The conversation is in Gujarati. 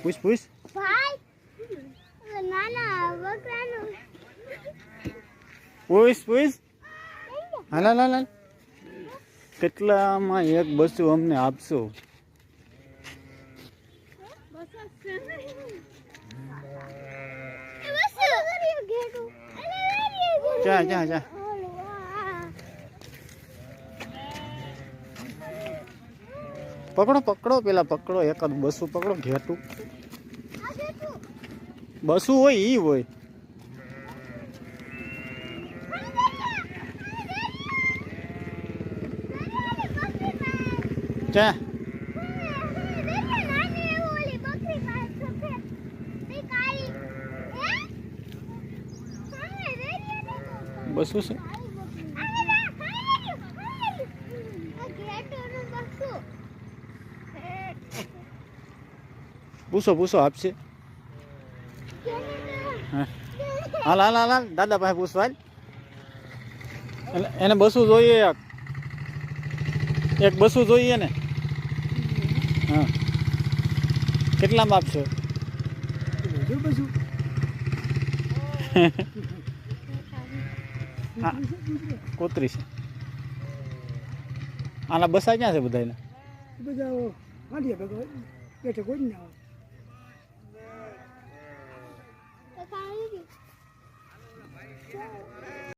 પૂછ પૂછ. ભાઈ નાના બકરાનું પૂછ પૂછ. હાલ હાલ હાલ. કેટલામાં એક બસુ અમને આપશો? જા જા જા. પકડો પકડો, પેલા પકડો, એકાદ બસું પકડો. ઘેટું બસું હોય ઈ હોય. ક્યાં? બસું છે. પૂછો પૂછો આપશે. હાલ હાલ હાલ હાલ, દાદા પાસે પૂછવા. એને બસું જોઈએ, એક બસું જોઈએ ને. હા, કેટલામાં આપશો? હા, કોતરી છે. આના બસા ક્યાં છે બધાને?